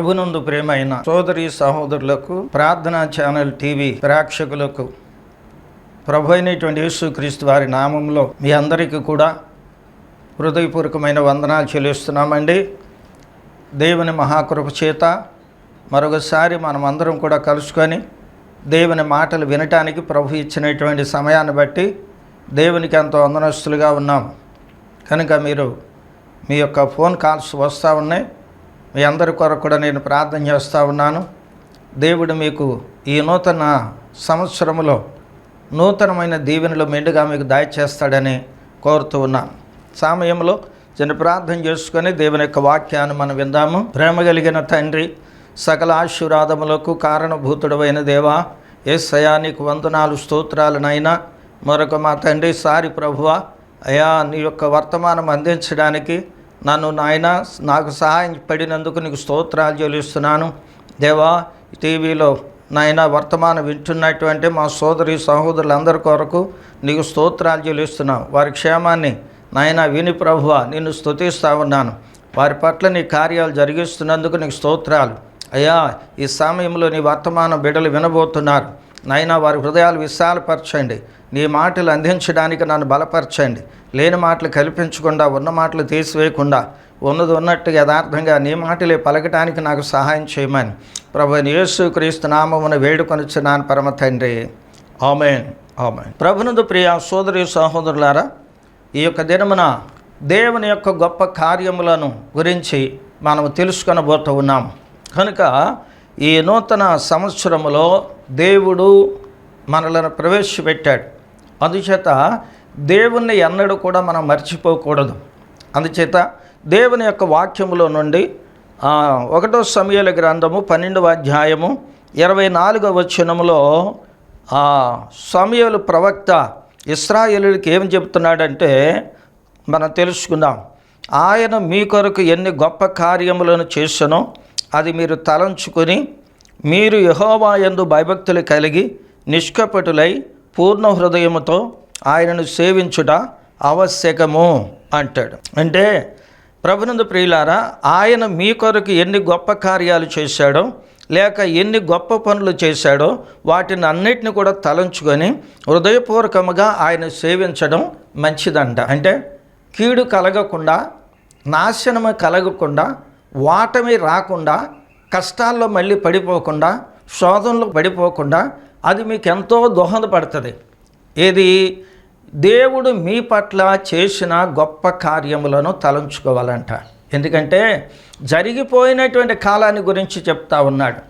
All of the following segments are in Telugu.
ప్రభునందు ప్రేమైన సోదరి సహోదరులకు, ప్రార్థనా ఛానల్ టీవీ ప్రేక్షకులకు ప్రభు అయినటువంటి యేసుక్రీస్తు వారి నామంలో మీ అందరికీ కూడా హృదయపూర్వకమైన వందనాలు చెల్లిస్తున్నామండి. దేవుని మహాకృప చేత మరొకసారి మనమందరం కూడా కలుసుకొని దేవుని మాటలు వినటానికి ప్రభు ఇచ్చినటువంటి సమయాన్ని బట్టి దేవునికి ఎంతో వందనస్తులుగా ఉన్నాం. కనుక మీరు మీ యొక్క ఫోన్ కాల్స్ వస్తూ ఉన్నాయి. మీ అందరి కొరకు కూడా నేను ప్రార్థన చేస్తూ ఉన్నాను. దేవుడు మీకు ఈ నూతన సంవత్సరంలో నూతనమైన దీవెనలు మెండుగా మీకు దయచేస్తాడని కోరుతూ ఉన్నాను. సమయంలో చిన్న ప్రార్థన చేసుకొని దేవుని యొక్క వాక్యాన్ని మనం విందాము. ప్రేమ కలిగిన తండ్రి, సకల ఆశీర్వాదములకు కారణభూతుడైన దేవా, యేసయ్యా నీకు వందనాలు స్తోత్రాలనైనా. మరొక మా తండ్రి సారి ప్రభువా, అయా నీ యొక్క వర్తమానం అందించడానికి నన్ను నాకు సహాయం పడినందుకు నీకు స్తోత్రాలు చెల్లిస్తున్నాను. దేవా, టీవీలో నాయన వర్తమానం వింటున్నటువంటి మా సోదరి సహోదరులందరి కొరకు నీకు స్తోత్రాలు చెల్లిస్తున్నాను. వారి క్షేమాన్ని నాయన విని ప్రభువా నిన్ను స్తుతిస్తా ఉన్నాను. వారి పట్ల నీ కార్యాలు జరిగిస్తున్నందుకు నీకు స్తోత్రాలు. అయ్యా, ఈ సమయంలో నీ వర్తమానం బిడ్డలు వినబోతున్నారు. నాయన వారి హృదయాలు విశాలపరచండి. నీ మాటలు అందించడానికి నన్ను బలపరచండి. లేని మాటలు కల్పించకుండా, ఉన్న మాటలు తీసివేయకుండా, ఉన్నది ఉన్నట్టు యథార్థంగా నీ మాటలే పలకటానికి నాకు సహాయం చేయమని ప్రభువైన యేసుక్రీస్తు నామమున వేడుకొనుచున్నాను పరమ తండ్రి. ఆమేన్, ఆమేన్. ప్రభునందు ప్రియ సోదరి సహోదరులారా, ఈ యొక్క దినమున దేవుని యొక్క గొప్ప కార్యములను గురించి మనం తెలుసుకొనబోతూ ఉన్నాం. కనుక ఈ నూతన సంవత్సరములో దేవుడు మనలను ప్రవేశపెట్టాడు. అందుచేత దేవుణ్ణి ఎన్నడూ కూడా మనం మర్చిపోకూడదు. అందుచేత దేవుని యొక్క వాక్యములో నుండి 1 సమూయేలు గ్రంథము 12వ అధ్యాయము 24వ వచనములో సమూయేలు ప్రవక్త ఇశ్రాయేలుకి ఏం చెబుతున్నాడంటే మనం తెలుసుకుందాం. ఆయన మీ కొరకు ఎన్ని గొప్ప కార్యములను చేసెనో అది మీరు తలంచుకొని మీరు యెహోవా యందు భయభక్తులు కలిగి నిష్కపటులై పూర్ణ హృదయముతో ఆయనను సేవించుట ఆవశ్యకము అంటాడు. అంటే ప్రభునందు ప్రియులారా, ఆయన మీ కొరకు ఎన్ని గొప్ప కార్యాలు చేశాడో, లేక ఎన్ని గొప్ప పనులు చేశాడో వాటిని అన్నిటిని కూడా తలంచుకొని హృదయపూర్వకముగా ఆయన సేవించడం మంచిదంట. అంటే కీడు కలగకుండా, నాశనము కలగకుండా, వాటమి రాకుండా, కష్టాల్లో మళ్ళీ పడిపోకుండా, శోధనలో పడిపోకుండా అది మీకు ఎంతో దోహదపడుతుంది. ఏది? దేవుడు మీ పట్ల చేసిన గొప్ప కార్యములను తలంచుకోవాలంట. ఎందుకంటే జరిగిపోయినటువంటి కాలాన్ని గురించి చెప్తా ఉన్నాడు.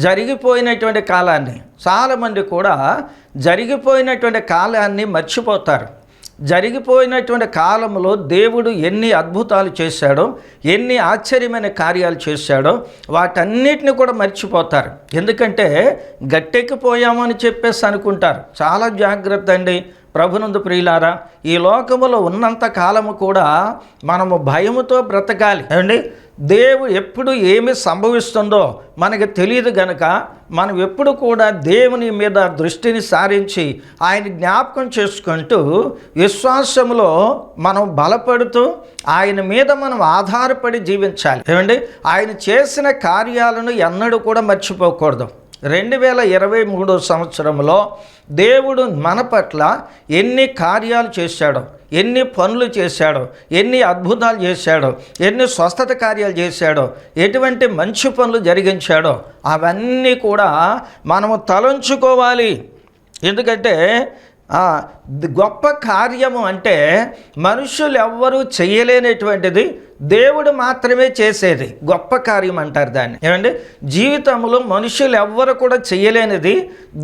జరిగిపోయినటువంటి కాలాన్ని చాలామంది కూడా జరిగిపోయినటువంటి కాలాన్ని మర్చిపోతారు. జరిగిపోయినటువంటి కాలంలో దేవుడు ఎన్ని అద్భుతాలు చేశాడో, ఎన్ని ఆశ్చర్యమైన కార్యాలు చేశాడో వాటన్నిటిని కూడా మర్చిపోతారు. ఎందుకంటే గట్టెక్కిపోయామని చెప్పేసి అనుకుంటారు. చాలా జాగ్రత్త అండి ప్రభునందు ప్రియులారా. ఈ లోకములో ఉన్నంత కాలము కూడా మనము భయముతో బ్రతకాలి అండి. దేవుడు ఎప్పుడు ఏమి సంభవిస్తుందో మనకు తెలియదు గనక మనం ఎప్పుడు కూడా దేవుని మీద దృష్టిని సారించి ఆయన జ్ఞాపకం చేసుకుంటూ విశ్వాసములో మనం బలపడుతూ ఆయన మీద మనం ఆధారపడి జీవించాలి ఏమండి. ఆయన చేసిన కార్యాలను ఎన్నడూ కూడా మర్చిపోకూడదు. 2023 సంవత్సరంలో దేవుడు మన పట్ల ఎన్ని కార్యాలు చేశాడో, ఎన్ని పనులు చేశాడో, ఎన్ని అద్భుతాలు చేశాడో, ఎన్ని స్వస్థత కార్యాలు చేశాడో, ఎటువంటి మంచి పనులు జరిగించాడో అవన్నీ కూడా మనము తలంచుకోవాలి. ఎందుకంటే గొప్ప కార్యము అంటే మనుషులు ఎవ్వరూ చేయలేనటువంటిది దేవుడు మాత్రమే చేసేది గొప్ప కార్యం అంటారు దాన్ని. ఏమండి, జీవితంలో మనుషులు ఎవ్వరు కూడా చేయలేనిది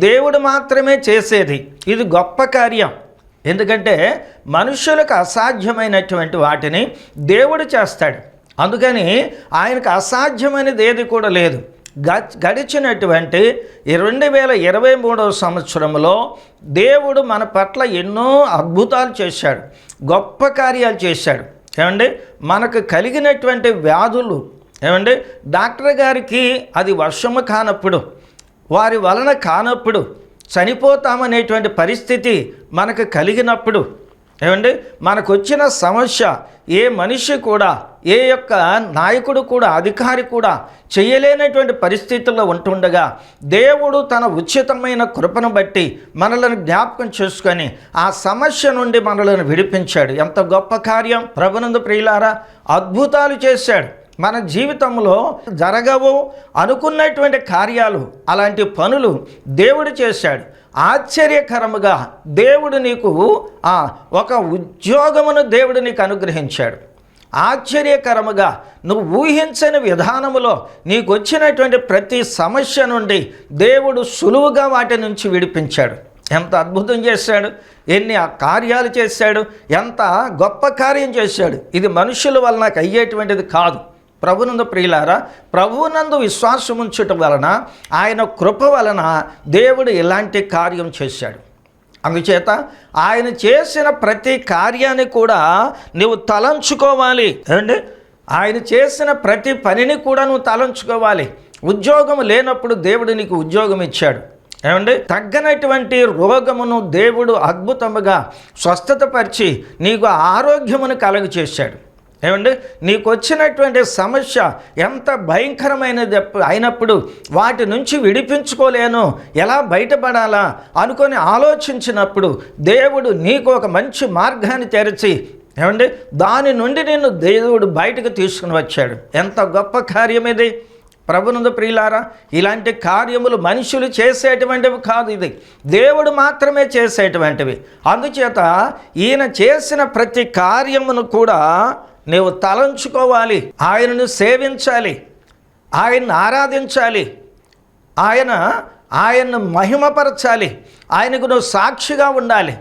దేవుడు మాత్రమే చేసేది. ఇది గొప్ప కార్యం. ఎందుకంటే మనుషులకు అసాధ్యమైనటువంటి వాటిని దేవుడు చేస్తాడు. అందుకని ఆయనకు అసాధ్యమైనది ఏది కూడా లేదు. గడిచినటువంటి 2023 సంవత్సరంలో దేవుడు మన పట్ల ఎన్నో అద్భుతాలు చేశాడు, గొప్ప కార్యాలు చేశాడు. ఏమండి, మనకు కలిగినటువంటి వ్యాధులు ఏమండి డాక్టర్ గారికి అది వర్షము కానప్పుడు, వారి వలన కానప్పుడు, చనిపోతామనేటువంటి పరిస్థితి మనకు కలిగినప్పుడు ఏమండి మనకు వచ్చిన సమస్య ఏ మనిషి కూడా, ఏ యొక్క నాయకుడు కూడా, అధికారి కూడా చేయలేనటువంటి పరిస్థితుల్లో ఉంటుండగా దేవుడు తన ఉచితమైన కృపను బట్టి మనలను జ్ఞాపకం చేసుకొని ఆ సమస్య నుండి మనలను విడిపించాడు. ఎంత గొప్ప కార్యం! ప్రభునందు ప్రియులారా, అద్భుతాలు చేశాడు. మన జీవితంలో జరగవు అనుకున్నటువంటి కార్యాలు, అలాంటి పనులు దేవుడు చేశాడు. ఆశ్చర్యకరముగా దేవుడు నీకు ఒక ఉద్యోగమును దేవుడు నీకు అనుగ్రహించాడు. ఆశ్చర్యకరముగా నువ్వు ఊహించని విధానములో నీకు వచ్చినటువంటి ప్రతి సమస్య నుండి దేవుడు సులువుగా వాటి నుంచి విడిపించాడు. ఎంత అద్భుతం చేశాడు! ఎన్ని కార్యాలు చేశాడు! ఎంత గొప్ప కార్యం చేశాడు! ఇది మనుషుల వలన అయ్యేటువంటిది కాదు. ప్రభునందు ప్రియులారా, ప్రభువునందు విశ్వాసం ఉంచటం వలన, ఆయన కృప వలన దేవుడు ఇలాంటి కార్యం చేశాడు. అందుచేత ఆయన చేసిన ప్రతి కార్యాన్ని కూడా నువ్వు తలంచుకోవాలి. ఏమండి, ఆయన చేసిన ప్రతి పనిని కూడా నువ్వు తలంచుకోవాలి. ఉద్యోగం లేనప్పుడు దేవుడు నీకు ఉద్యోగం ఇచ్చాడు. ఏమండి, తగ్గనటువంటి రోగమును దేవుడు అద్భుతముగా స్వస్థతపరిచి నీకు ఆరోగ్యమును కలుగ చేశాడు. ఏమండి, నీకు వచ్చినటువంటి సమస్య ఎంత భయంకరమైనది అయినప్పుడు వాటి నుంచి విడిపించుకోలేను, ఎలా బయటపడాలా అనుకొని ఆలోచించినప్పుడు దేవుడు నీకు ఒక మంచి మార్గాన్ని తెరిచి, ఏమండి, దాని నుండి నిన్ను దేవుడు బయటకు తీసుకుని వచ్చాడు. ఎంత గొప్ప కార్యం ఇది! ప్రభునందు ప్రియులారా, ఇలాంటి కార్యములు మనుషులు చేసేటువంటివి కాదు, ఇది దేవుడు మాత్రమే చేసేటువంటివి. అందుచేత ఈయన చేసిన ప్రతి కార్యమును కూడా నీవు తలంచుకోవాలి. ఆయనను సేవించాలి, ఆయన్ని ఆరాధించాలి, ఆయన్ను మహిమపరచాలి, ఆయనకు నువ్వు సాక్షిగా ఉండాలి.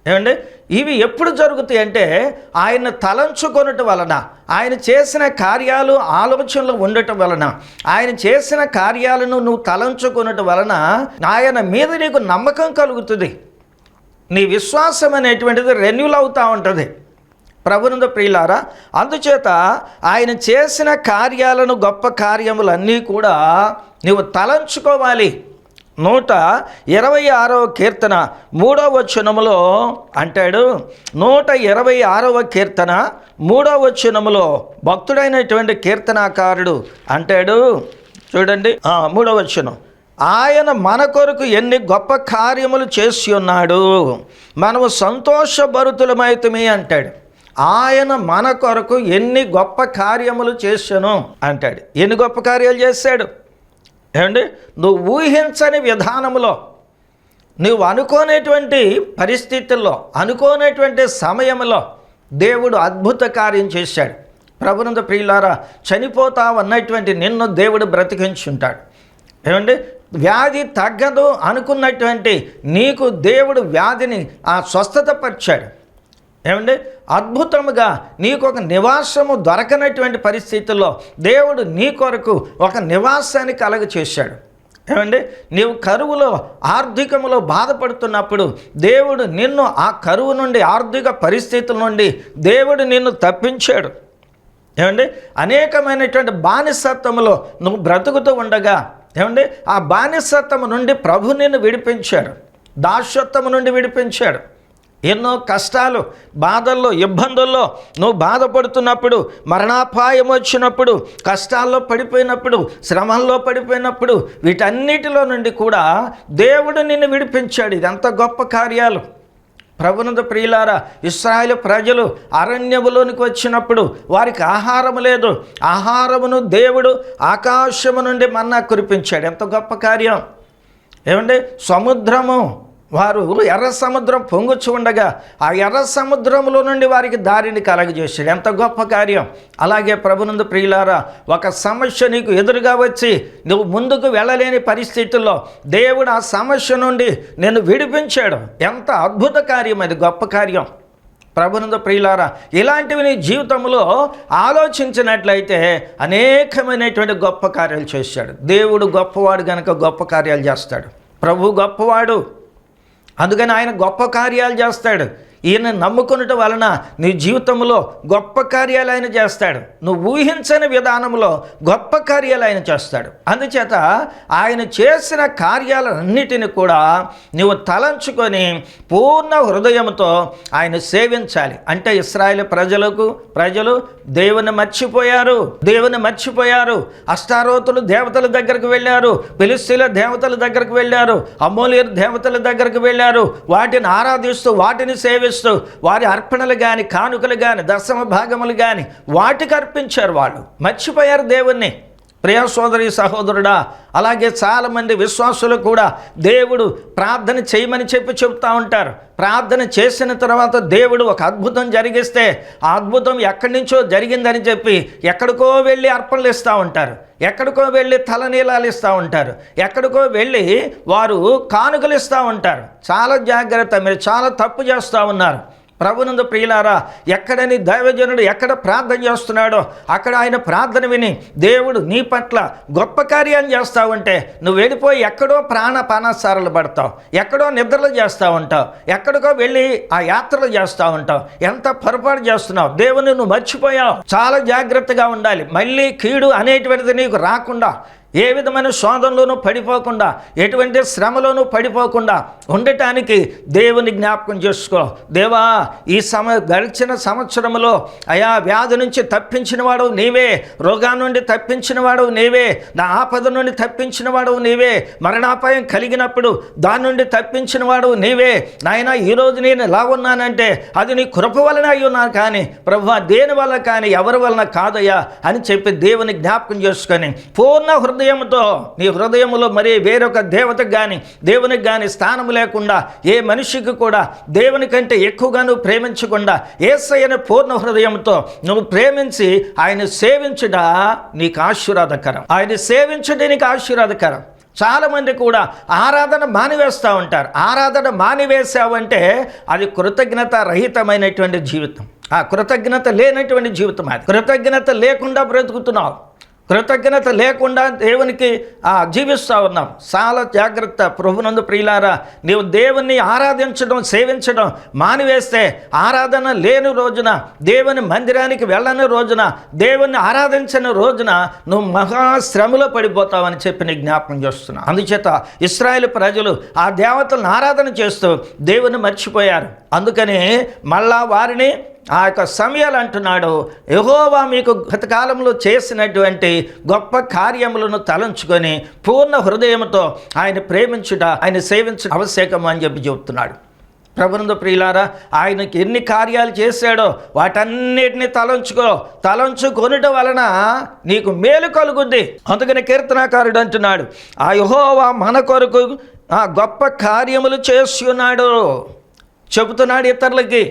ఏమండి, ఇవి ఎప్పుడు జరుగుతాయి అంటే ఆయన తలంచుకొనటం వలన, ఆయన చేసిన కార్యాలు ఆలోచనలు ఉండటం వలన, ఆయన చేసిన కార్యాలను నువ్వు తలంచుకొనటం వలన ఆయన మీద నీకు నమ్మకం కలుగుతుంది. నీ విశ్వాసం అనేటువంటిది రెన్యూల్ అవుతూ ఉంటుంది. ప్రభునందు ప్రియులారా, అందుచేత ఆయన చేసిన కార్యాలను, గొప్ప కార్యములన్నీ కూడా నువ్వు తలంచుకోవాలి. 126వ కీర్తన 3వ వచనములో అంటాడు, 126వ కీర్తన 3వ వచనములో భక్తుడైనటువంటి కీర్తనాకారుడు అంటాడు, చూడండి 3వ వచనం, ఆయన మన కొరకు ఎన్ని గొప్ప కార్యములు చేసి ఉన్నాడు, మనము సంతోషభరితులమైతిమి అంటాడు. ఆయన మన కొరకు ఎన్ని గొప్ప కార్యములు చేశాను అంటాడు. ఎన్ని గొప్ప కార్యాలు చేశాడు! ఏమండి, నువ్వు ఊహించని విధానములో, నువ్వు అనుకోనేటువంటి పరిస్థితుల్లో, అనుకోనేటువంటి సమయంలో దేవుడు అద్భుత కార్యం చేశాడు. ప్రభునందు ప్రియులారా, చనిపోతావన్నటువంటి నిన్ను దేవుడు బ్రతికించుంటాడు. ఏమండి, వ్యాధి తగ్గదు అనుకున్నటువంటి నీకు దేవుడు వ్యాధిని స్వస్థత పరిచాడు. ఏమండి, అద్భుతముగా నీకు ఒక నివాసము దొరకనటువంటి పరిస్థితుల్లో దేవుడు నీ కొరకు ఒక నివాసాన్ని కలుగ చేశాడు. ఏమండి, నీవు కరువులో, ఆర్థికములో బాధపడుతున్నప్పుడు దేవుడు నిన్ను ఆ కరువు నుండి, ఆర్థిక పరిస్థితుల నుండి దేవుడు నిన్ను తప్పించాడు. ఏమండి, అనేకమైనటువంటి బానిసత్వములో నువ్వు బ్రతుకుతూ ఉండగా, ఏమండి, ఆ బానిసత్వము నుండి ప్రభు నిన్ను విడిపించాడు. దాస్యత్వము నుండి విడిపించాడు. ఎన్నో కష్టాలు, బాధల్లో, ఇబ్బందుల్లో నువ్వు బాధపడుతున్నప్పుడు, మరణాపాయం వచ్చినప్పుడు, కష్టాల్లో పడిపోయినప్పుడు, శ్రమల్లో పడిపోయినప్పుడు, వీటన్నిటిలో నుండి కూడా దేవుడు నిన్ను విడిపించాడు. ఇదంతా గొప్ప కార్యాలు. ప్రభునందు ప్రియులారా, ఇశ్రాయేలు ప్రజలు అరణ్యములోనికి వచ్చినప్పుడు వారికి ఆహారము లేదు. ఆహారమును దేవుడు ఆకాశము నుండి మన్నా కురిపించాడు. ఎంత గొప్ప కార్యం! ఏమండి, సముద్రము, వారు ఎర్ర సముద్రం పొంగుచు ఉండగా ఆ ఎర్ర సముద్రంలో నుండి వారికి దారిని కలగజేశాడు. ఎంత గొప్ప కార్యం! అలాగే ప్రభునందు ప్రియులారా, ఒక సమస్య నీకు ఎదురుగా వచ్చి నువ్వు ముందుకు వెళ్ళలేని పరిస్థితుల్లో దేవుడు ఆ సమస్య నుండి నిన్ను విడిపించాడు. ఎంత అద్భుత కార్యం! అది గొప్ప కార్యం. ప్రభునందు ప్రియులారా, ఇలాంటివి నీ జీవితంలో ఆలోచించినట్లయితే అనేకమైనటువంటి గొప్ప కార్యాలు చేశాడు. దేవుడు గొప్పవాడు కనుక గొప్ప కార్యాలు చేస్తాడు. ప్రభు గొప్పవాడు, అందుకని ఆయన గొప్ప కార్యాలు చేస్తాడు. ఈయన నమ్ముకునటం వలన నీ జీవితంలో గొప్ప కార్యాలు ఆయన చేస్తాడు. నువ్వు ఊహించని విధానంలో గొప్ప కార్యాలు ఆయన చేస్తాడు. అందుచేత ఆయన చేసిన కార్యాలన్నిటిని కూడా నువ్వు తలంచుకొని పూర్ణ హృదయంతో ఆయన సేవించాలి. అంటే ఇశ్రాయేలు ప్రజలు దేవుని మర్చిపోయారు. అష్టారోతులు దేవతల దగ్గరకు వెళ్ళారు, ఫిలిష్తీయుల దేవతల దగ్గరకు వెళ్ళారు, అమ్మోనియర్ దేవతల దగ్గరకు వెళ్ళారు. వాటిని ఆరాధిస్తూ వాటిని సేవిస్తూ వారి అర్పణలు కానీ కానుకలు కానీ దశమ భాగములు కానీ వాటికి అర్పించారు. వాళ్ళు మర్చిపోయారు దేవుణ్ణి. ప్రియ సోదరి సహోదరుడా, అలాగే చాలామంది విశ్వాసులు కూడా దేవుడు ప్రార్థన చేయమని చెప్తా ఉంటారు. ప్రార్థన చేసిన తర్వాత దేవుడు ఒక అద్భుతం జరిగిస్తే ఆ అద్భుతం ఎక్కడి నుంచో జరిగిందని చెప్పి ఎక్కడికో వెళ్ళి అర్పణలు ఇస్తూ ఉంటారు, ఎక్కడికో వెళ్ళి తలనీలాలు ఇస్తూ ఉంటారు, ఎక్కడికో వెళ్ళి వారు కానుకలు ఇస్తూ ఉంటారు. చాలా జాగ్రత్త, మీరు చాలా తప్పు చేస్తూ ఉన్నారు. ప్రభునందు ప్రియులారా, ఎక్కడని దైవజనుడు ఎక్కడ ప్రార్థన చేస్తున్నాడో అక్కడ ఆయన ప్రార్థన విని దేవుడు నీ పట్ల గొప్ప కార్యాన్ని చేస్తావంటే నువ్వు వెళ్ళిపోయి ఎక్కడో ప్రాణపానాసారాలు పడతావు, ఎక్కడో నిద్రలు చేస్తూ ఉంటావు, ఎక్కడికో వెళ్ళి ఆ యాత్రలు చేస్తూ ఉంటావు. ఎంత పొరపాటు చేస్తున్నావు, దేవుని నువ్వు మర్చిపోయావు. చాలా జాగ్రత్తగా ఉండాలి. మళ్ళీ కీడు అనేటువంటిది నీకు రాకుండా, ఏ విధమైన శోధనలోనూ పడిపోకుండా, ఎటువంటి శ్రమలోనూ పడిపోకుండా ఉండటానికి దేవుని జ్ఞాపకం చేసుకో. దేవా, ఈ గడిచిన సంవత్సరంలో అయా వ్యాధి నుంచి తప్పించిన వాడు నీవే, రోగాన్ని నుండి తప్పించిన వాడు నీవే, నా ఆపద నుండి తప్పించిన వాడు నీవే, మరణాపాయం కలిగినప్పుడు దాని నుండి తప్పించిన వాడు నీవే. నాయన, ఈరోజు నేను ఎలా ఉన్నానంటే అది నీ కృప వలన అయి ఉన్నాను, కానీ ప్రభువా దేని వల్ల కానీ ఎవరి వలన కాదయ్యా అని చెప్పి దేవుని జ్ఞాపకం చేసుకొని పూర్ణ హృదయంతో, నీ హృదయంలో మరి వేరొక దేవతకు కానీ దేవునికి కానీ స్థానం లేకుండా, ఏ మనిషికి కూడా దేవుని కంటే ఎక్కువగా నువ్వు ప్రేమించకుండా యేసయ్యను పూర్ణ హృదయంతో నువ్వు ప్రేమించి ఆయన సేవించుట నీకు ఆశీర్వాదకరం. ఆయన సేవించుట నీకు ఆశీర్వాదకరం. చాలామంది కూడా ఆరాధన మానివేస్తూ ఉంటారు. ఆరాధన మానివేసావంటే అది కృతజ్ఞత రహితమైనటువంటి జీవితం, ఆ కృతజ్ఞత లేనటువంటి జీవితం. అది కృతజ్ఞత లేకుండా బ్రతుకుతున్నావు, కృతజ్ఞత లేకుండా దేవునికి జీవిస్తూ ఉన్నాం. చాలా జాగ్రత్త. ప్రభునందు ప్రియులారా, నీవు దేవుణ్ణి ఆరాధించడం సేవించడం మానివేస్తే, ఆరాధన లేని రోజున, దేవుని మందిరానికి వెళ్ళని రోజున, దేవుణ్ణి ఆరాధించని రోజున నువ్వు మహాశ్రమలో పడిపోతావని చెప్పి నీ జ్ఞాపకం చేస్తున్నావు. అందుచేత ఇశ్రాయేలు ప్రజలు ఆ దేవతలను ఆరాధన చేస్తూ దేవుని మర్చిపోయారు. అందుకని మళ్ళా వారిని ఆ యొక్క సమయాలు అంటున్నాడు, యెహోవా మీకు గతకాలంలో చేసినటువంటి గొప్ప కార్యములను తలంచుకొని పూర్ణ హృదయంతో ఆయన ప్రేమించుట, ఆయన సేవించుట ఆవశ్యకం అని చెప్పి చెబుతున్నాడు. ప్రభునందు ప్రియులారా, ఆయనకి ఎన్ని కార్యాలు చేశాడో వాటన్నిటిని తలంచుకొనుట వలన నీకు మేలు కలుగుద్ది. అందుకని కీర్తనాకారుడు అంటున్నాడు, ఆ యెహోవా మన కొరకు ఆ గొప్ప కార్యములు చేసి ఉన్నాడు చెబుతున్నాడు ఇతరులకి.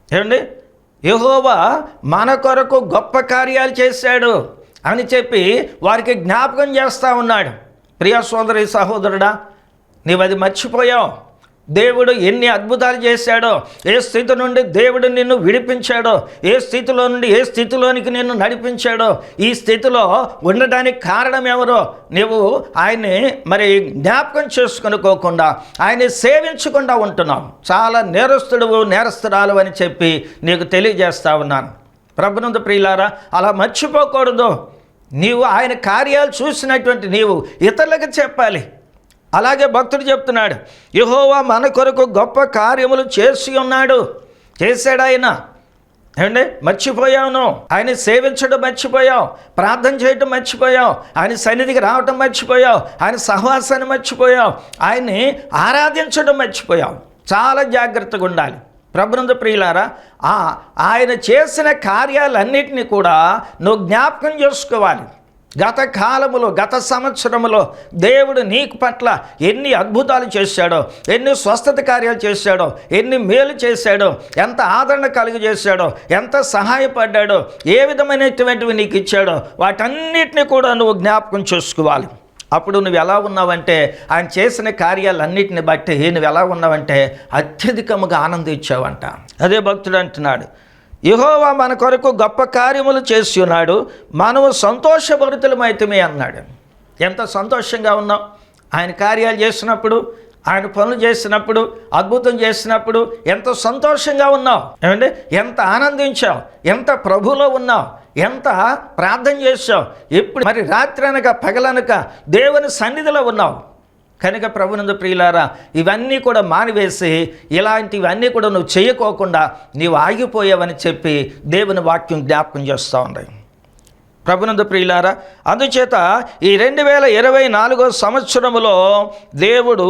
ఏమండి, యెహోవా మన కొరకు గొప్ప కార్యాలు చేశాడు అని చెప్పి వారికి జ్ఞాపకం చేస్తూ ఉన్నాడు. ప్రియ సోదరి సహోదరుడా, నీవు అది మర్చిపోయావు. దేవుడు ఎన్ని అద్భుతాలు చేశాడో, ఏ స్థితి నుండి దేవుడు నిన్ను విడిపించాడో, ఏ స్థితిలో నుండి ఏ స్థితిలోనికి నిన్ను నడిపించాడో, ఈ స్థితిలో ఉండడానికి కారణం ఎవరో నువ్వు ఆయన్ని మరి జ్ఞాపకం చేసుకొనుకోకుండా ఆయన్ని సేవించకుండా ఉంటున్నావు. చాలా నేరస్తురాలు అని చెప్పి నీకు తెలియజేస్తా ఉన్నాను. ప్రభునందు ప్రియులారా, అలా మర్చిపోకూడదు. నీవు ఆయన కార్యాలు చూసినటువంటి నీవు ఇతరులకు చెప్పాలి. అలాగే భక్తుడు చెప్తున్నాడు, యెహోవా మన కొరకు గొప్ప కార్యములు చేసి ఉన్నాడు. చేశాడు ఆయన. ఏమండి, మర్చిపోయావు. ఆయన సేవించడం మర్చిపోయావు, ప్రార్థన చేయటం మర్చిపోయావు, ఆయన సన్నిధికి రావటం మర్చిపోయావు, ఆయన సహవాసాన్ని మర్చిపోయావు, ఆయన్ని ఆరాధించడం మర్చిపోయావు. చాలా జాగ్రత్తగా ఉండాలి. ప్రభునందు ప్రియులారా, ఆయన చేసిన కార్యాలన్నిటినీ కూడా నువ్వు జ్ఞాపకం చేసుకోవాలి. గత కాలములో, గత సంవత్సరములో దేవుడు నీకు పట్ల ఎన్ని అద్భుతాలు చేశాడో, ఎన్ని స్వస్థత కార్యాలు చేశాడో, ఎన్ని మేలు చేశాడో, ఎంత ఆదరణ కలుగజేశాడో, ఎంత సహాయపడ్డాడో, ఏ విధమైనటువంటివి నీకు ఇచ్చాడో వాటన్నిటిని కూడా నువ్వు జ్ఞాపకం చేసుకోవాలి. అప్పుడు నువ్వు ఎలా ఉన్నావంటే, ఆయన చేసిన కార్యాలన్నిటిని బట్టి నువ్వు ఎలా ఉన్నావంటే అత్యధికముగా ఆనందించావంట. అదే భక్తుడు అంటున్నాడు, యెహోవా మన కొరకు గొప్ప కార్యములు చేసి ఉన్నాడు, మనము సంతోషభరితులమైతమే అన్నాడు. ఎంత సంతోషంగా ఉన్నాం ఆయన కార్యాలు చేసినప్పుడు, ఆయన పనులు చేసినప్పుడు, అద్భుతం చేసినప్పుడు ఎంతో సంతోషంగా ఉన్నావు, ఏమంటే ఎంత ఆనందించావు, ఎంత ప్రభువులో ఉన్నావు, ఎంత ప్రార్థన చేసావు. ఎప్పుడు మరి రాత్రి అనక పగలనక దేవుని సన్నిధిలో ఉన్నావు. కనుక ప్రభునందు ప్రియులారా, ఇవన్నీ కూడా మానివేసి ఇలాంటివన్నీ కూడా నువ్వు చేయకోకుండా నీవు ఆగిపోయావని చెప్పి దేవుని వాక్యం జ్ఞాపకం చేస్తూ ఉంది. ప్రభునందు ప్రియులారా, అందుచేత ఈ 2024 సంవత్సరములో దేవుడు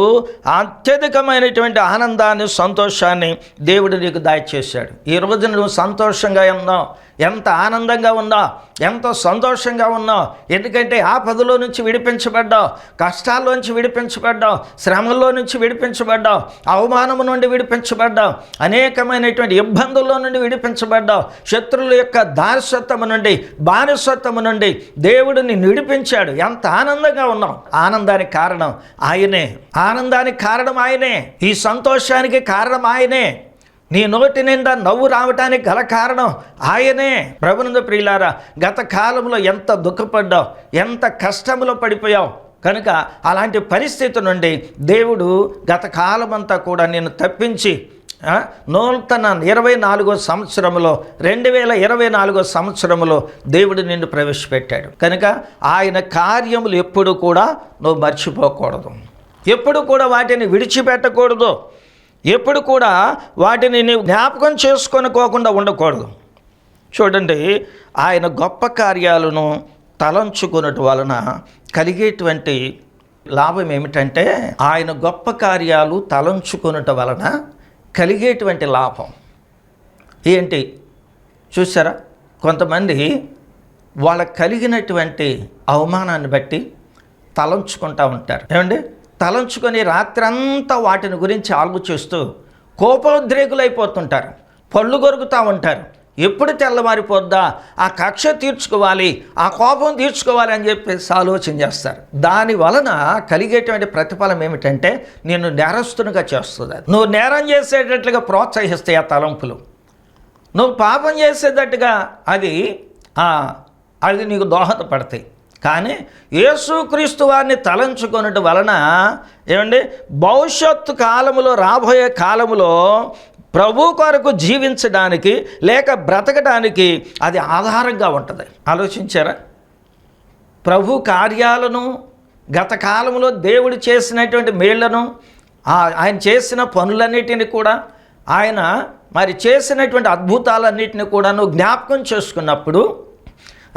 అత్యధికమైనటువంటి ఆనందాన్ని, సంతోషాన్ని దేవుడు నీకు దయచేశాడు. ఈ రోజు నువ్వు సంతోషంగా ఉన్నావు, ఎంత ఆనందంగా ఉన్నావు, ఎంతో సంతోషంగా ఉన్నావు. ఎందుకంటే ఆపదలో నుంచి విడిపించబడ్డావు, కష్టాల్లోంచి విడిపించబడ్డావు, శ్రమల్లో నుంచి విడిపించబడ్డావు, అవమానము నుండి విడిపించబడ్డావు, అనేకమైనటువంటి ఇబ్బందుల్లో నుండి విడిపించబడ్డావు, శత్రువుల యొక్క దాసత్వము నుండి, బానిసత్వము నుండి దేవుడు నిన్ను విడిపించాడు. ఎంత ఆనందంగా ఉన్నావు. ఆనందానికి కారణం ఆయనే, ఆనందానికి కారణం ఆయనే, ఈ సంతోషానికి కారణం ఆయనే, నీ నోటి నిండా నవ్వు రావటానికి గల కారణం ఆయనే. ప్రభునందు ప్రియులారా, గత కాలంలో ఎంత దుఃఖపడ్డావు, ఎంత కష్టంలో పడిపోయావు. కనుక అలాంటి పరిస్థితి నుండి దేవుడు గత కాలమంతా కూడా నిన్ను తప్పించి నూతన 24వ సంవత్సరంలో 2024 సంవత్సరంలో దేవుడు నిన్ను ప్రవేశపెట్టాడు. కనుక ఆయన కార్యములు ఎప్పుడు కూడా నువ్వు మర్చిపోకూడదు, ఎప్పుడు కూడా వాటిని విడిచిపెట్టకూడదు, ఎప్పుడు కూడా వాటిని నీవు జ్ఞాపకం చేసుకొనుకోకుండా ఉండకూడదు. చూడండి, ఆయన గొప్ప కార్యాలను తలంచుకున్నట్టు వలన కలిగేటువంటి లాభం ఏమిటంటే, ఆయన గొప్ప కార్యాలు తలంచుకున్నట్టు వలన కలిగేటువంటి లాభం ఏంటి చూసారా? కొంతమంది వాళ్ళకు కలిగినటువంటి అవమానాన్ని బట్టి తలంచుకుంటూ ఉంటారు. ఏమండి, తలంచుకొని రాత్రంతా వాటిని గురించి ఆలోచిస్తూ కోపోద్రేకులైపోతుంటారు, పళ్ళు కొరుకుతూ ఉంటారు. ఎప్పుడు తెల్లవారిపోద్దా, ఆ కక్ష తీర్చుకోవాలి, ఆ కోపం తీర్చుకోవాలి అని చెప్పేసి ఆలోచన చేస్తారు. దాని వలన కలిగేటువంటి ప్రతిఫలం ఏమిటంటే నిన్ను నేరస్తునిగా చేస్తుంది. నువ్వు నేరం చేసేటట్లుగా ప్రోత్సహిస్తాయి ఆ తలంపులు, నువ్వు పాపం చేసేటట్టుగా అది నీకు దోహదపడతాయి. కానీ యేసుక్రీస్తు వారిని తలంచుకొనటం వలన ఏమండి, భవిష్యత్తు కాలములో, రాబోయే కాలములో ప్రభు కొరకు జీవించడానికి లేక బ్రతకడానికి అది ఆధారంగా ఉంటుంది. ఆలోచించారా? ప్రభు కార్యాలను, గత కాలంలో దేవుడు చేసినటువంటి మేళ్లను, ఆయన చేసిన పనులన్నిటిని కూడా, ఆయన మరి చేసినటువంటి అద్భుతాలన్నిటిని కూడా నువ్వు జ్ఞాపకం చేసుకున్నప్పుడు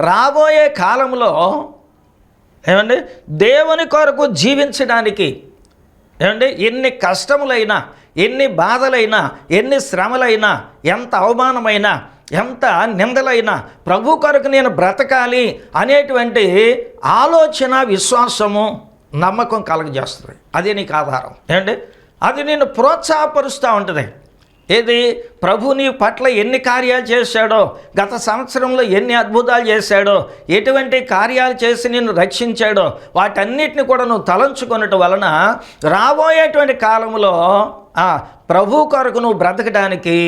రాబోయే కాలంలో ఏమండి దేవుని కొరకు జీవించడానికి ఏమండి ఎన్ని కష్టములైనా, ఎన్ని బాధలైనా, ఎన్ని శ్రమలైనా, ఎంత అవమానమైనా, ఎంత నిందలైనా ప్రభు కొరకు నేను బ్రతకాలి అనేటువంటి ఆలోచన, విశ్వాసము, నమ్మకం కలగజేస్తుంది. అదే నీకు ఆధారం. ఏమండి, అది నిన్ను ప్రోత్సాహపరుస్తూ ఉంటుంది. ఏది? ప్రభు నీ పట్ల ఎన్ని కార్యాలు చేశాడో, గత సంవత్సరంలో ఎన్ని అద్భుతాలు చేశాడో, ఎటువంటి కార్యాలు చేసి నిన్ను రక్షించాడో, వాటన్నిటిని కూడా నువ్వు తలంచుకొనటం వలన రాబోయేటువంటి కాలంలో ప్రభు కొరకు నువ్వు బ్రతకడానికి,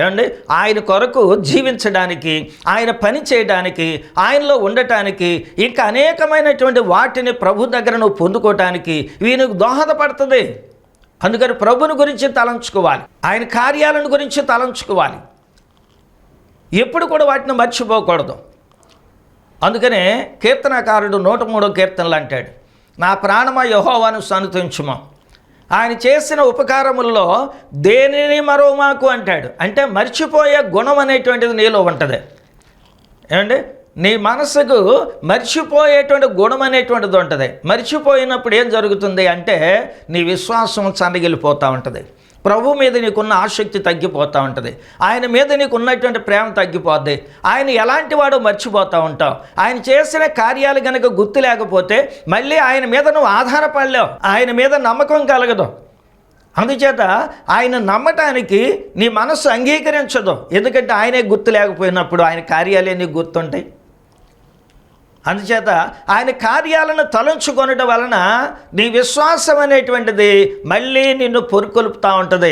ఏమండి ఆయన కొరకు జీవించడానికి, ఆయన పని చేయడానికి, ఆయనలో ఉండటానికి, ఇంకా అనేకమైనటువంటి వాటిని ప్రభు దగ్గర నువ్వు పొందుకోవటానికి వీనికి దోహదపడుతుంది. అందుకని ప్రభుని గురించి తలంచుకోవాలి, ఆయన కార్యాలను గురించి తలంచుకోవాలి, ఎప్పుడు కూడా వాటిని మర్చిపోకూడదు. అందుకనే కీర్తనకారుడు 103వ కీర్తనలు అంటాడు, నా ప్రాణమా యెహోవాను స్తుతించుము, ఆయన చేసిన ఉపకారములలో దేనిని మరోమాకు అంటాడు. అంటే మర్చిపోయే గుణం అనేటువంటిది నీలో ఉంటుంది. ఏమండి, నీ మనసుకు మర్చిపోయేటువంటి గుణం అనేటువంటిది ఉంటుంది. మర్చిపోయినప్పుడు ఏం జరుగుతుంది అంటే నీ విశ్వాసం సన్నగిలిపోతూ ఉంటుంది, ప్రభు మీద నీకున్న ఆసక్తి తగ్గిపోతూ ఉంటుంది, ఆయన మీద నీకు ఉన్నటువంటి ప్రేమ తగ్గిపోద్ది, ఆయన ఎలాంటి వాడో మర్చిపోతూ ఉంటావు. ఆయన చేసిన కార్యాలు కనుక గుర్తు లేకపోతే మళ్ళీ ఆయన మీద నువ్వు ఆధారపడలేవు, ఆయన మీద నమ్మకం కలగదు. అందుచేత ఆయన నమ్మటానికి నీ మనస్సు అంగీకరించదు. ఎందుకంటే ఆయనే గుర్తు లేకపోయినప్పుడు ఆయన కార్యాలే నీకు గుర్తుంటాయి. అందుచేత ఆయన కార్యాలను తలంచుకొనటం వలన నీ విశ్వాసం అనేటువంటిది మళ్ళీ నిన్ను పొరుకొలుపుతూ ఉంటుంది,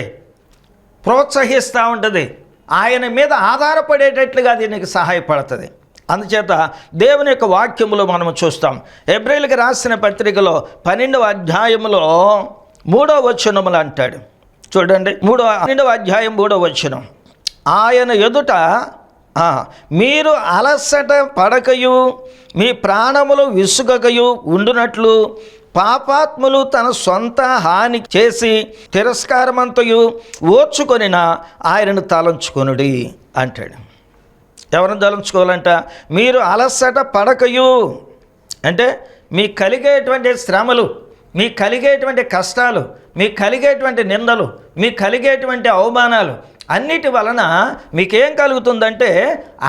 ప్రోత్సహిస్తూ ఉంటుంది, ఆయన మీద ఆధారపడేటట్లుగా అది నీకు సహాయపడుతుంది. అందుచేత దేవుని యొక్క వాక్యములో మనం చూస్తాం. హెబ్రీయులకు రాసిన పత్రికలో 12వ అధ్యాయంలో 3వ వచనములు అంటాడు చూడండి, 12వ అధ్యాయం 3వ వచనం. ఆయన ఎదుట మీరు అలసట పడకయు మీ ప్రాణములు విసుగకయు ఉండునట్లు పాపాత్ములు తన సొంత హాని చేసి తిరస్కారమంతయు ఓర్చుకొనిన ఆయనను తలంచుకొనుడి అంటాడు. ఎవరిని తలంచుకోవాలంట? మీరు అలసట పడకయు అంటే మీకు కలిగేటువంటి శ్రమలు, మీకు కలిగేటువంటి కష్టాలు, మీకు కలిగేటువంటి నిందలు, మీకు కలిగేటువంటి అవమానాలు అన్నిటి వలన మీకేం కలుగుతుందంటే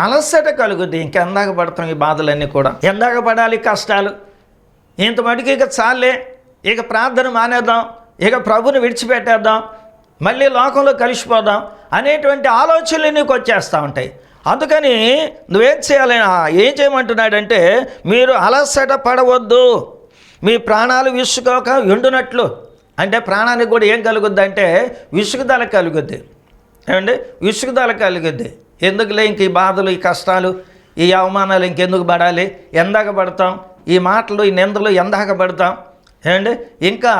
అలసట కలుగుద్ది. ఇంకెందాక పడతాం ఈ బాధలన్నీ కూడా? ఎందాక పడాలి కష్టాలు? ఇంత మటుకు ఇక చాలే, ఇక ప్రార్థన మానేద్దాం, ఇక ప్రభుని విడిచిపెట్టేద్దాం, మళ్ళీ లోకంలో కలిసిపోదాం అనేటువంటి ఆలోచనలు నీకు వచ్చేస్తూ ఉంటాయి. అందుకని నువ్వేం చేయాలి? ఏం చేయమంటున్నాడంటే మీరు అలసట పడవద్దు, మీ ప్రాణాలు విసుగక ఉండునట్లు. అంటే ప్రాణానికి కూడా ఏం కలుగుద్ది అంటే విసుగుదల కలుగుద్ది. ఏమండి? విసుగుదల కలుగుద్ది. ఎందుకులే ఇంక ఈ బాధలు, ఈ కష్టాలు, ఈ అవమానాలు ఇంకెందుకు పడాలి? ఎందాక పడతాం? ఈ మాటలు, ఈ నిందలు ఎందాక పడతాం? ఏమండి? ఇంకా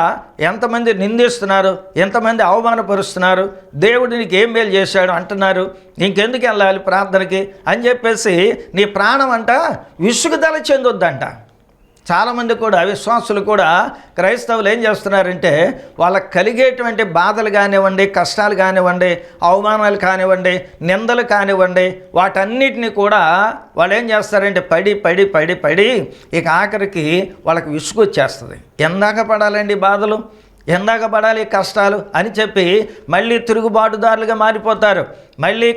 ఎంతమంది నిందిస్తున్నారు, ఎంతమంది అవమానపరుస్తున్నారు, దేవుడు నీకు ఏం మేలు చేశాడు అంటున్నారు, ఇంకెందుకు వెళ్ళాలి ప్రార్థనకి అని చెప్పేసి నీ ప్రాణం అంట విసుగుదల చెందొద్దంట. చాలామంది కూడా విశ్వాసులు కూడా క్రైస్తవులు ఏం చేస్తున్నారంటే వాళ్ళకి కలిగేటువంటి బాధలు కానివ్వండి, కష్టాలు కానివ్వండి, అవమానాలు కానివ్వండి, నిందలు కానివ్వండి, వాటన్నిటిని కూడా వాళ్ళు ఏం చేస్తారంటే పడి పడి పడి పడి ఇక ఆఖరికి వాళ్ళకి విసుగు వచ్చేస్తుంది. ఎందాక పడాలండి బాధలు, ఎందాక పడాలి కష్టాలు అని చెప్పి మళ్ళీ తిరుగుబాటుదారులుగా మారిపోతారు. మళ్ళీ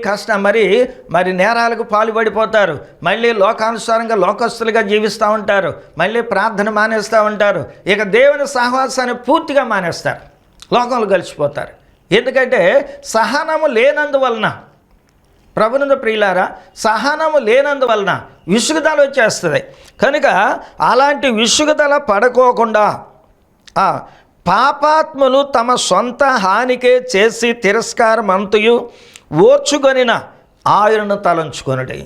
మరి నేరాలకు పాల్పడిపోతారు. మళ్ళీ లోకానుసారంగా లోకస్తులుగా జీవిస్తూ ఉంటారు. మళ్ళీ ప్రార్థన మానేస్తూ ఉంటారు. ఇక దేవుని సహవాసాన్ని పూర్తిగా మానేస్తారు, లోకంలో కలిసిపోతారు. ఎందుకంటే సహనము లేనందువలన, ప్రభునందు ప్రియులారా, సహనము లేనందువలన విసుగుదల వచ్చేస్తుంది. కనుక అలాంటి విసుగుదల పడుకోకుండా పాపాత్ములు తమ సొంత హానికే చేసి తిరస్కారం అంతయు ఓర్చుకొనిన ఆయనను తలంచుకొనుడి.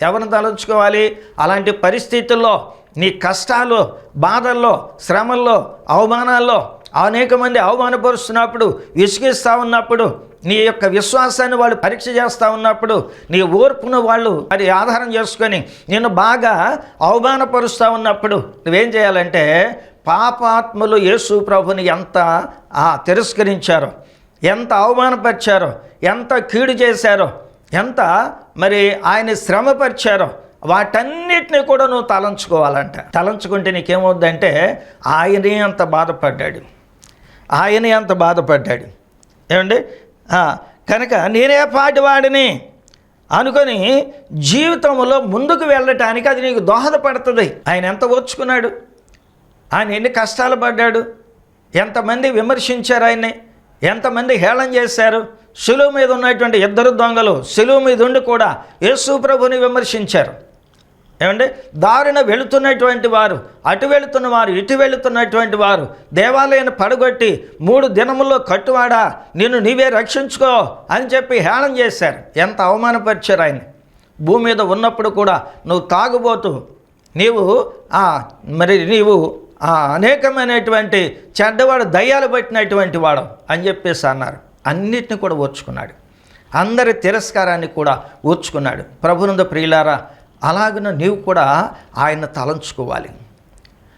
ఎవరిని తలంచుకోవాలి? అలాంటి పరిస్థితుల్లో, నీ కష్టాలు, బాధల్లో, శ్రమల్లో, అవమానాల్లో అనేక మంది అవమానపరుస్తున్నప్పుడు, విసిగిస్తూ ఉన్నప్పుడు, నీ యొక్క విశ్వాసాన్ని వాళ్ళు పరీక్ష చేస్తూ ఉన్నప్పుడు, నీ ఓర్పును వాళ్ళు అది ఆధారం చేసుకొని నిన్ను బాగా అవమానపరుస్తూ ఉన్నప్పుడు నువ్వేం చేయాలంటే పాపాత్ములు యేసు ప్రభుని ఎంత తిరస్కరించారో, ఎంత అవమానపరిచారో, ఎంత కీడు చేశారో, ఎంత ఆయన శ్రమపరిచారో వాటన్నిటిని కూడా నువ్వు తలంచుకోవాలంట. తలంచుకుంటే నీకేమవుద్దంటే ఆయనే అంత బాధపడ్డాడు, ఆయనే అంత బాధపడ్డాడు. ఏమండి? కనుక నేనే పాటివాడిని అనుకొని జీవితంలో ముందుకు వెళ్ళటానికి అది నీకు దోహదపడుతుంది. ఆయన ఎంత ఓర్చుకున్నాడు, ఆయన ఎన్ని కష్టాలు పడ్డాడు, ఎంతమంది విమర్శించారు ఆయన్ని, ఎంతమంది హేళన చేశారు. శిలువ మీద ఉన్నటువంటి 2 దొంగలు శిలువ మీద ఉండి కూడా యేసు ప్రభుని విమర్శించారు. ఏమండి? దారిన వెళుతున్నటువంటి వారు, అటు వెళుతున్న వారు, ఇటు వెళుతున్నటువంటి వారు దేవాలయాన్ని పడగొట్టి 3 దినముల్లో కట్టువాడా నిన్ను నీవే రక్షించుకో అని చెప్పి హేళన చేశారు. ఎంత అవమానపరిచారు ఆయన. భూమి మీద ఉన్నప్పుడు కూడా నువ్వు తాగుబోతూ, నీవు అనేకమైనటువంటి చెడ్డవాడు, దయ్యాలు పట్టినటువంటి వాడు అని చెప్పేసి అన్నారు. అన్నిటిని కూడా ఓర్చుకున్నాడు, అందరి తిరస్కారాన్ని కూడా ఓర్చుకున్నాడు. ప్రభునందు ప్రియులారా, అలాగున నీవు కూడా ఆయన తలంచుకోవాలి,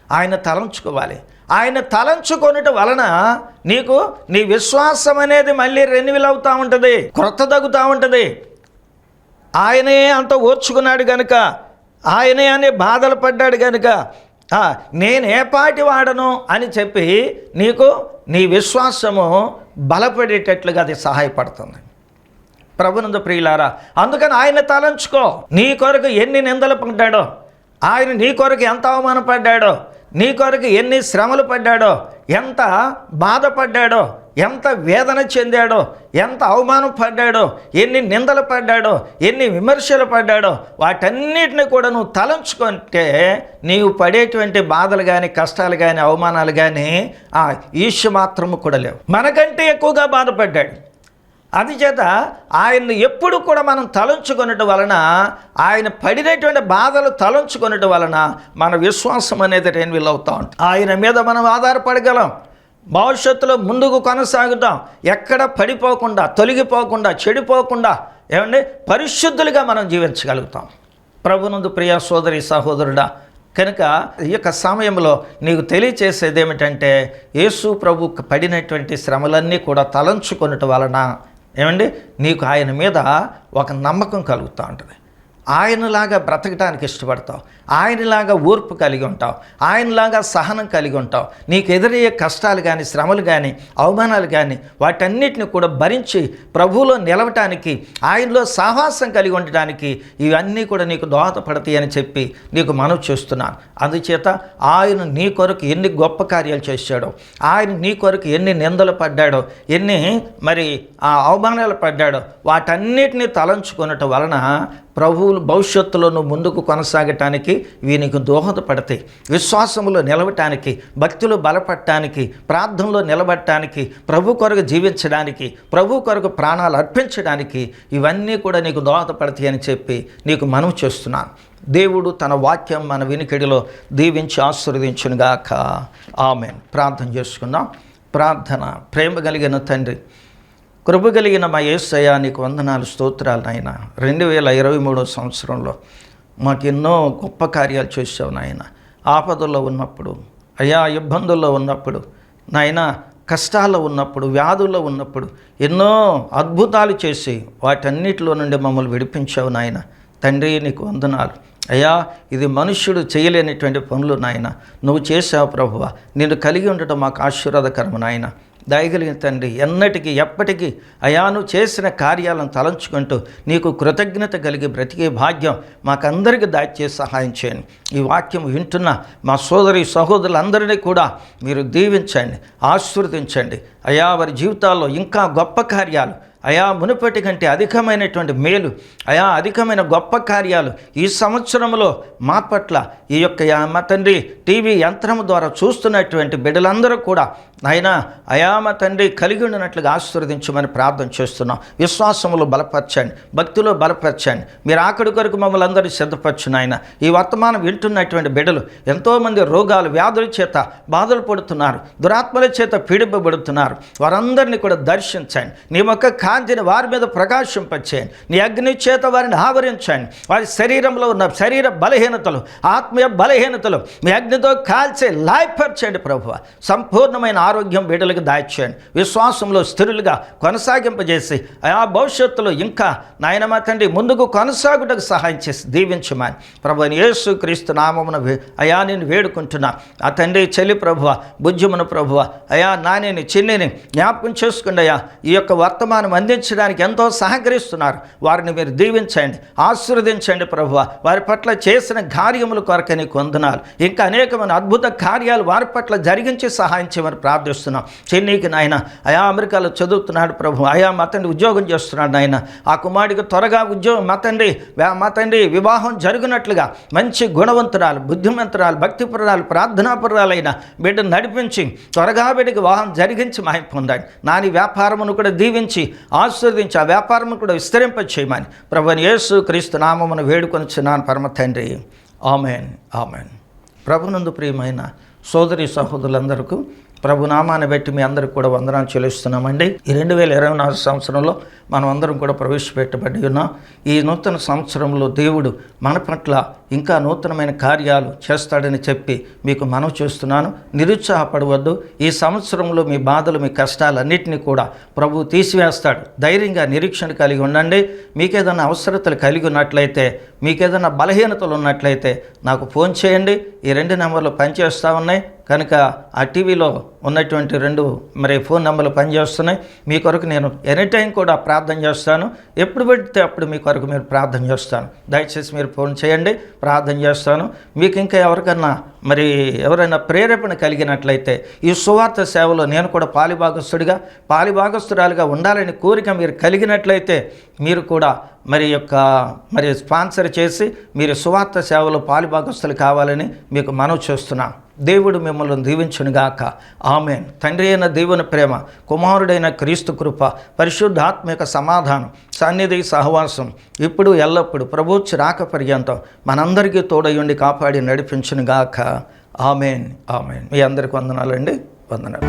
ఆయన తలంచుకోవాలి. ఆయన తలంచుకొనుట వలన నీకు నీ విశ్వాసం అనేది మళ్ళీ రెన్యువల్ అవుతూ ఉంటుంది, క్రొత్త తగ్గుతూ ఉంటుంది. ఆయనే అంత ఓర్చుకున్నాడు కనుక, ఆయనే అనే బాధలు పడ్డాడు కనుక నేనే పాటి వాడను అని చెప్పి నీకు నీ విశ్వాసము బలపడేటట్లుగా అది సహాయపడుతుంది. ప్రభునందు ప్రియులారా, అందుకని ఆయన తలంచుకో. నీ కొరకు ఎన్ని నిందలు పడ్డాడో, ఆయన నీ కొరకు ఎంత అవమానపడ్డాడో, నీ కొరకు ఎన్ని శ్రమలు పడ్డాడో, ఎంత బాధపడ్డాడో, ఎంత వేదన చెందాడో, ఎంత అవమానం పడ్డాడో, ఎన్ని నిందలు పడ్డాడో, ఎన్ని విమర్శలు పడ్డాడో, వాటన్నిటిని కూడా నువ్వు తలంచుకుంటే నీవు పడేటువంటి బాధలు కానీ, కష్టాలు కానీ, అవమానాలు కానీ ఈర్ష్య మాత్రము కూడా లేవు. మనకంటే ఎక్కువగా బాధపడ్డాడు. అందుచేత ఆయన్ని ఎప్పుడు కూడా మనం తలంచుకొనటం వలన, ఆయన పడినటువంటి బాధలు తలంచుకొనటం వలన మన విశ్వాసం అనేది రెన్యువల్ అవుతూ ఉంటుంది. ఆయన మీద మనం ఆధారపడగలం, భవిష్యత్తులో ముందుకు కొనసాగుతాం. ఎక్కడ పడిపోకుండా, తొలగిపోకుండా, చెడిపోకుండా ఏమండి పరిశుద్ధులుగా మనం జీవించగలుగుతాం. ప్రభునందు ప్రియ సోదరి సహోదరుడా, కనుక ఈ యొక్క సమయంలో నీకు తెలియచేసేది ఏమిటంటే, యేసు ప్రభు పడినటువంటి శ్రమలన్నీ కూడా తలంచుకొనటం వలన ఏమండి నీకు ఆయన మీద ఒక నమ్మకం కలుగుతూ ఉంటుంది. ఆయనలాగా బ్రతకడానికి ఇష్టపడతావు, ఆయనలాగా ఓర్పు కలిగి ఉంటావు, ఆయనలాగా సహనం కలిగి ఉంటావు. నీకు ఎదురయ్యే కష్టాలు కానీ, శ్రమలు కానీ, అవమానాలు కానీ వాటన్నిటిని కూడా భరించి ప్రభువులో నిలవటానికి, ఆయనలో సహవాసం కలిగి ఉండటానికి ఇవన్నీ కూడా నీకు దోహదపడతాయి అని చెప్పి నీకు మనవి చేస్తున్నాను. అందుచేత ఆయన నీ కొరకు ఎన్ని గొప్ప కార్యాలు చేశాడో, ఆయన నీ కొరకు ఎన్ని నిందలు పడ్డాడో, ఎన్ని మరి ఆ అవమానాలు పడ్డాడో వాటన్నిటిని తలంచుకొనటం వలన ప్రభువులు భవిష్యత్తులో నువ్వు ముందుకు కొనసాగటానికి ఇవి నీకు దోహదపడతాయి. విశ్వాసములో నిలవటానికి, భక్తిలో బలపడటానికి, ప్రార్థనలో నిలబడటానికి, ప్రభు కొరకు జీవించడానికి, ప్రభు కొరకు ప్రాణాలు అర్పించడానికి ఇవన్నీ కూడా నీకు దోహదపడతాయి అని చెప్పి నీకు మనవి చేస్తున్నాను. దేవుడు తన వాక్యం మన వినికిడిలో దీవించి ఆశీర్వదించునుగాక. ఆమేన్. ప్రార్థన చేసుకుందాం. ప్రార్థన. ప్రేమ కలిగిన తండ్రి, కృప కలిగిన మా యేసయ్య, నీకు వందనాలు, స్తోత్రాలు నాయన. 2023 సంవత్సరంలో మాకు ఎన్నో గొప్ప కార్యాలు చేసావు నాయన. ఆపదల్లో ఉన్నప్పుడు, అయా ఇబ్బందుల్లో ఉన్నప్పుడు నాయన, కష్టాల్లో ఉన్నప్పుడు, వ్యాధుల్లో ఉన్నప్పుడు ఎన్నో అద్భుతాలు చేసి వాటన్నిటిలో నుండి మమ్మల్ని విడిపించావు నాయన. తండ్రి నీకు వందనాలు అయ్యా. ఇది మనుష్యుడు చేయలేనిటువంటి పనులు నాయన, నువ్వు చేసావు ప్రభువా. నిన్ను కలిగి ఉండటం మాకు ఆశీర్వాదకరము నాయన. దయగలిగిన తండ్రి, ఎన్నటికీ ఎప్పటికీ అయా నువ్వు చేసిన కార్యాలను తలంచుకుంటూ నీకు కృతజ్ఞత కలిగి బ్రతికే భాగ్యం మాకందరికీ దయచేసి సహాయం చేయండి. ఈ వాక్యం వింటున్న మా సోదరి సహోదరులందరినీ కూడా మీరు దీవించండి, ఆశీర్వదించండి అయా. వారి జీవితాల్లో ఇంకా గొప్ప కార్యాలు అయా, మునుపటి కంటే అధికమైనటువంటి మేలు అయా, అధికమైన గొప్ప కార్యాలు ఈ సంవత్సరంలో మా పట్ల ఈ యొక్క మా తండ్రి టీవీ యంత్రం ద్వారా చూస్తున్నటువంటి బిడ్డలందరూ కూడా నాయన అయా మా తండ్రి కలిగి ఉండినట్లుగా ఆశీర్వదించమని ప్రార్థన చేస్తున్నాం. విశ్వాసములో బలపరచండి, భక్తిలో బలపరచండి. మీరు ఆకడి కొరకు మమ్మల్ని అందరూ సిద్ధపరచు నాయన. ఈ వర్తమానం వింటున్నటువంటి బిడ్డలు ఎంతోమంది రోగాలు, వ్యాధుల చేత బాధలు పడుతున్నారు, దురాత్మల చేత పీడింపబడుతున్నారు. వారందరినీ కూడా దర్శించండి. నీ యొక్క కాంతిని వారి మీద ప్రకాశింపచేయండి. నీ అగ్ని చేత వారిని ఆవరించండి. వారి శరీరంలో ఉన్న శరీర బలహీనతలు, ఆత్మీయ బలహీనతలు మీ అగ్నితో కాల్చే లాయపరచండి ప్రభువా. సంపూర్ణమైన ఆరోగ్యం బిడ్డలకు దాచేయండి. విశ్వాసంలో స్థిరులుగా కొనసాగింపజేసి ఆ భవిష్యత్తులో ఇంకా నాయన మా తండ్రి ముందుకు కొనసాగుటకు సహాయం చేసి దీవించమని ప్రభు యేసు క్రీస్తు నామమున అయా నేను వేడుకుంటున్నా. ఆ తండ్రి చెల్లి ప్రభువ, బుజ్జమున ప్రభువ అయా, నానిని చిన్నిని జ్ఞాపకం చేసుకోండి అయ్యా. ఈ యొక్క వర్తమానం అందించడానికి ఎంతో సహకరిస్తున్నారు. వారిని మీరు దీవించండి, ఆశీర్వదించండి ప్రభువ. వారి పట్ల చేసిన కార్యముల కొరకు నీకు వందనాలు. ఇంకా అనేకమైన అద్భుత కార్యాలు వారి పట్ల జరిగించి సహాయం చేయమని ప్రార్థిస్తున్నాం. చెన్నీకి నాయన అయా అమెరికాలో చదువుతున్నాడు ప్రభు. అయా మా తండ్రి ఉద్యోగం చేస్తున్నాడు నాయన. ఆ కుమారుడికి త్వరగా ఉద్యోగం మా తండ్రి వివాహం జరిగినట్లుగా మంచి గుణవంతురాలు, బుద్ధిమంతురాలు, భక్తిపురాలు, ప్రార్థనాపురాలైన బిడ్డను నడిపించి త్వరగా బిడ్డకి వివాహం జరిగించి మాయం పొందండి. నాని వ్యాపారమును కూడా దీవించి ఆశీర్వదించి ఆ వ్యాపారమును కూడా విస్తరింప చేయమని ప్రభువైన యేసు క్రీస్తు నామమును వేడుకొనిచున్నాను పరమ తండ్రి. Amen, amen. ప్రభునందు ప్రియమైన సోదరి సహోదరులందరికీ ప్రభు నామాన్ని బట్టి మీ అందరికి కూడా వందనాలు చెల్లిస్తున్నామండి. ఈ 2024 సంవత్సరంలో మనం అందరం కూడా ప్రవేశపెట్టబడి ఉన్నాం. ఈ నూతన సంవత్సరంలో దేవుడు మన పట్ల ఇంకా నూతనమైన కార్యాలు చేస్తాడని చెప్పి మీకు మనవి చేస్తున్నాను. నిరుత్సాహపడవద్దు. ఈ సంవత్సరంలో మీ బాధలు, మీ కష్టాలన్నింటినీ కూడా ప్రభు తీసివేస్తాడు. ధైర్యంగా నిరీక్షణ కలిగి ఉండండి. మీకేదైనా అవసరతలు కలిగి ఉన్నట్లయితే, మీకేదైనా బలహీనతలు ఉన్నట్లయితే నాకు ఫోన్ చేయండి. ఈ 2 నెంబర్లు పనిచేస్తూ ఉన్నాయి కనుక ఆ టీవీలో ఉన్నటువంటి 2 ఫోన్ నెంబర్లు పనిచేస్తున్నాయి. మీ కొరకు నేను ఎనీటైం కూడా ప్రార్థన చేస్తాను. ఎప్పుడు పెడితే అప్పుడు మీ కొరకు మీరు ప్రార్థన చేస్తాను. దయచేసి మీరు ఫోన్ చేయండి, ప్రార్థన చేస్తాను. మీకు ఇంకా ఎవరైనా ప్రేరేపణ కలిగినట్లయితే ఈ సువార్త సేవలో నేను కూడా పాలిభాగస్తురాలుగా ఉండాలని కోరిక మీరు కలిగినట్లయితే మీరు కూడా స్పాన్సర్ చేసి మీరు సువార్త సేవలో పాలిభాగస్తులు కావాలని మీకు మనవి చేస్తున్నాను. దేవుడు మిమ్మల్ని దీవించునుగాక. ఆమేన్. తండ్రి అయిన దేవుని ప్రేమ, కుమారుడైన క్రీస్తు కృప, పరిశుద్ధాత్మిక సమాధానం, సన్నిధి, సహవాసం ఇప్పుడు ఎల్లప్పుడు ప్రభువు రాక పర్యంతం మనందరికీ తోడయుండి కాపాడి నడిపించునుగాక. ఆమేన్, ఆమేన్. మీ అందరికీ వందనాలండి. వందనాలు.